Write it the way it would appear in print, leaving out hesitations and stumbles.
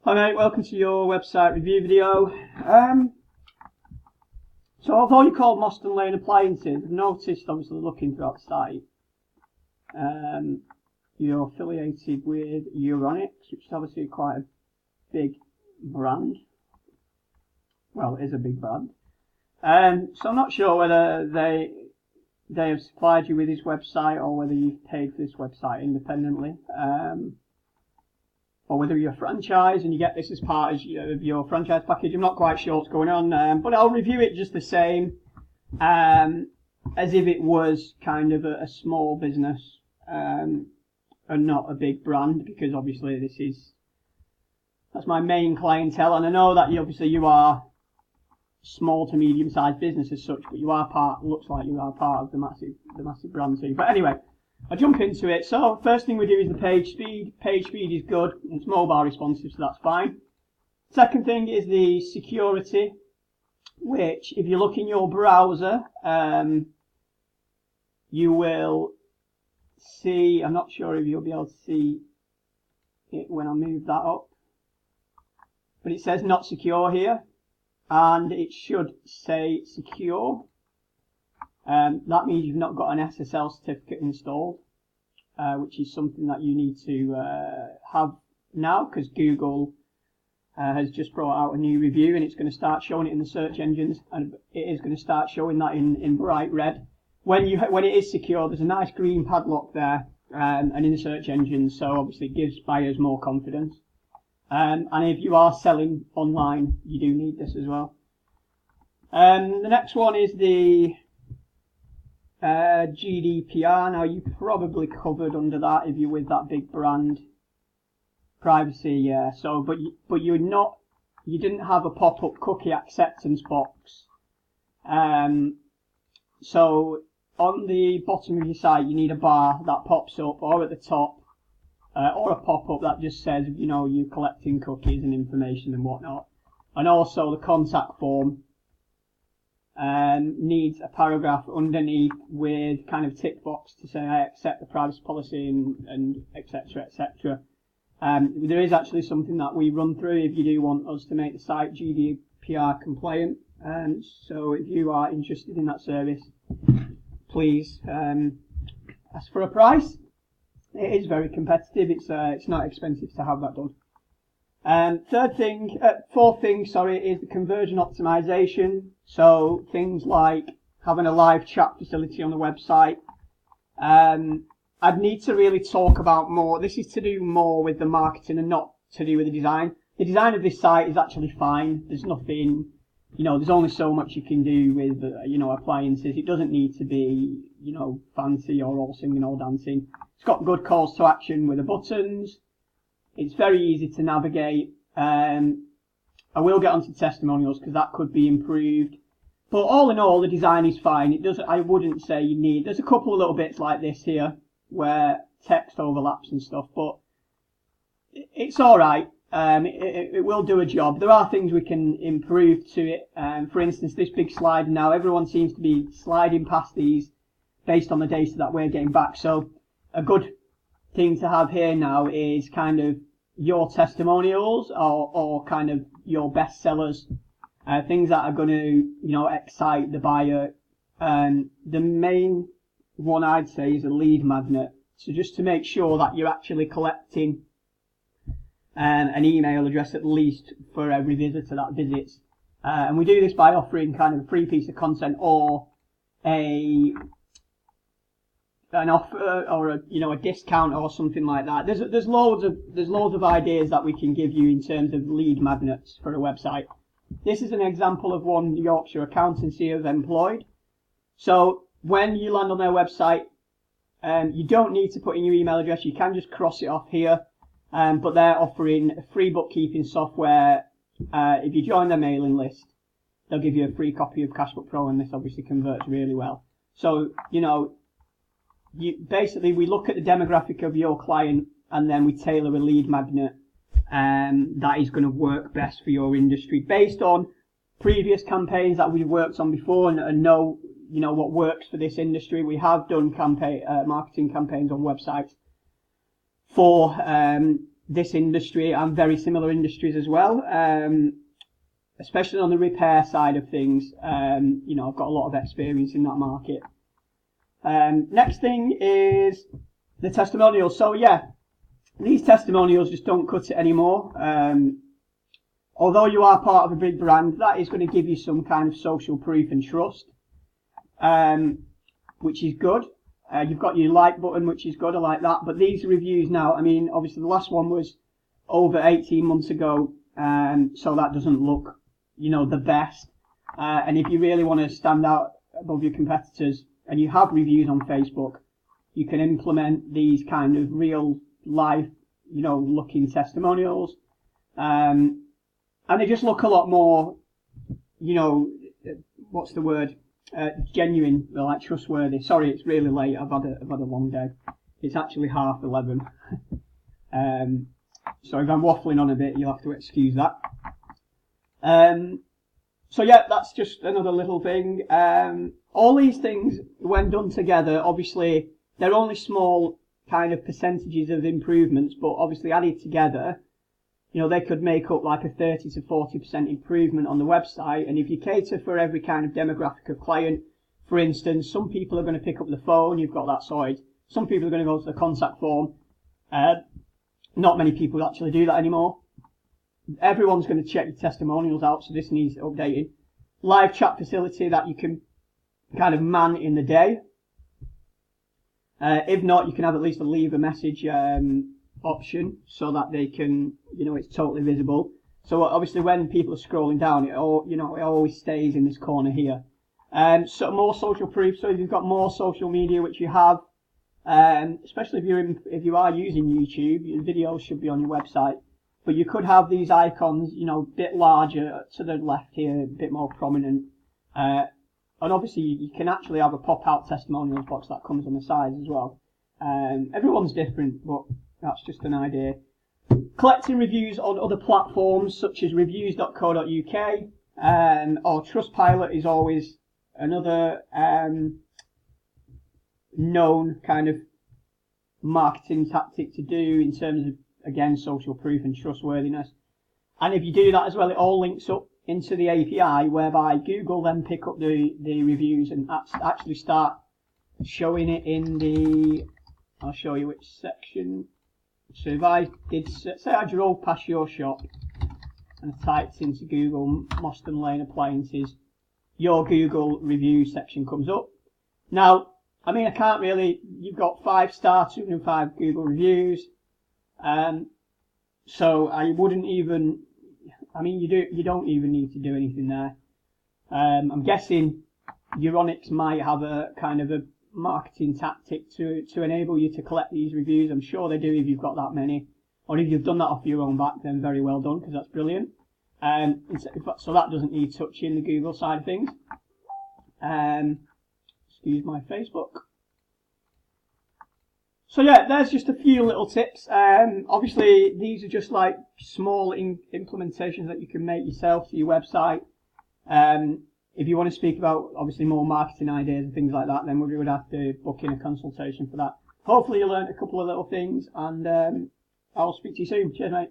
Hi mate, welcome to your website review video. So although you're called Moston Lane Appliances, I've noticed, obviously looking throughout the site, you're affiliated with Euronics, which is obviously quite a big brand. Well, it is a big brand. So I'm not sure whether they have supplied you with this website or whether you've paid for this website independently. Or whether you're a franchise and you get this as part of your franchise package. I'm not quite sure what's going on, but I'll review it just the same, as if it was kind of a small business and not a big brand, because obviously that's my main clientele, and I know that you are small to medium-sized business as such, but looks like you are part of the massive brand too. But anyway, I'll jump into it. So first thing we do is the page speed. Page speed is good. It's mobile responsive, so that's fine. Second thing is the security, which if you look in your browser, you will see, I'm not sure if you'll be able to see it when I move that up, but it says not secure here, and it should say secure. That means you've not got an SSL certificate installed, which is something that you need to have now, because Google has just brought out a new review and it's going to start showing it in the search engines, and it is going to start showing that in bright red. When it is secure, there's a nice green padlock there, and in the search engines, so obviously it gives buyers more confidence. And if you are selling online, you do need this as well. The next one is the GDPR. Now you probably covered under that if you're with that big brand. Privacy, yeah. So, but you didn't have a pop-up cookie acceptance box. So on the bottom of your site, you need a bar that pops up, or at the top, or a pop-up that just says, you're collecting cookies and information and whatnot. And also the contact form needs a paragraph underneath with kind of tick box to say I accept the privacy policy and etc. etc. There is actually something that we run through if you do want us to make the site GDPR compliant. So if you are interested in that service, please ask for a price. It is very competitive. It's not expensive to have that done. Fourth thing, is the conversion optimization. So things like having a live chat facility on the website. I'd need to really talk about more. This is to do more with the marketing and not to do with the design. The design of this site is actually fine. There's nothing, there's only so much you can do with, appliances. It doesn't need to be, fancy or all singing, all dancing. It's got good calls to action with the buttons. It's very easy to navigate. I will get onto testimonials because that could be improved. But all in all, the design is fine. I wouldn't say you need. There's a couple of little bits like this here where text overlaps and stuff, but it's all right. It will do a job. There are things we can improve to it. For instance, this big slide now, everyone seems to be sliding past these based on the data that we're getting back. So a good thing to have here now is kind of your testimonials or kind of your best sellers, things that are going to excite the buyer. The main one I'd say is a lead magnet. So just to make sure that you're actually collecting an email address at least for every visitor that visits, and we do this by offering kind of a free piece of content or an offer or a discount or something like that. There's loads of ideas that we can give you in terms of lead magnets for a website. This is an example of one Yorkshire accountancy have employed. So when you land on their website, you don't need to put in your email address. You can just cross it off here. But they're offering a free bookkeeping software. If you join their mailing list, they'll give you a free copy of Cashbook Pro, and this obviously converts really well. So basically we look at the demographic of your client and then we tailor a lead magnet that is going to work best for your industry based on previous campaigns that we've worked on before and know what works for this industry. We have done marketing campaigns on websites for this industry and very similar industries as well, especially on the repair side of things. You know, I've got a lot of experience in that market. Next thing is the testimonials. So yeah, these testimonials just don't cut it anymore. Although you are part of a big brand, that is going to give you some kind of social proof and trust, which is good. You've got your like button, which is good, I like that. But these reviews now, I mean, obviously the last one was over 18 months ago, so that doesn't look, you know, the best. And if you really want to stand out above your competitors and you have reviews on Facebook, you can implement these kind of real life, you know, looking testimonials. And they just look a lot more, you know, what's the word? Genuine, like trustworthy. Sorry, it's really late. I've had a long day. It's actually 11:30. So if I'm waffling on a bit, you'll have to excuse that. So yeah, that's just another little thing. All these things, when done together, obviously they're only small kind of percentages of improvements, but obviously added together, you know, they could make up like a 30 to 40% improvement on the website. And if you cater for every kind of demographic of client, for instance, some people are going to pick up the phone, you've got that sorted. Some people are going to go to the contact form. Not many people actually do that anymore. Everyone's going to check your testimonials out, so this needs updating. Live chat facility that you can kind of man in the day. If not, you can have at least a leave a message option so that they can, you know, it's totally visible. So obviously when people are scrolling down, it always stays in this corner here. So more social proof. So if you've got more social media, which you have, especially if you are using YouTube, your videos should be on your website. But you could have these icons, you know, a bit larger to the left here, a bit more prominent. And obviously you can actually have a pop-out testimonials box that comes on the sides as well. Everyone's different, but that's just an idea. Collecting reviews on other platforms such as reviews.co.uk or Trustpilot is always another known kind of marketing tactic to do in terms of, again, social proof and trustworthiness. And if you do that as well, it all links up into the API, whereby Google then pick up the reviews and actually start showing it in the, I'll show you which section. So if I did, say I drove past your shop and typed into Google Moston Lane appliances, your Google review section comes up. Now, I mean, I can't really, you've got 5-star, 205 Google reviews. So I wouldn't even, I mean, you don't even need to do anything there. I'm guessing Euronics might have a kind of a marketing tactic to enable you to collect these reviews. I'm sure they do if you've got that many. Or if you've done that off your own back, then very well done, because that's brilliant. So that doesn't need touching, the Google side of things. Excuse my Facebook. So yeah, there's just a few little tips. Obviously, these are just like small implementations that you can make yourself to your website. If you want to speak about, obviously, more marketing ideas and things like that, then we would have to book in a consultation for that. Hopefully you learned a couple of little things, and I'll speak to you soon. Cheers, mate.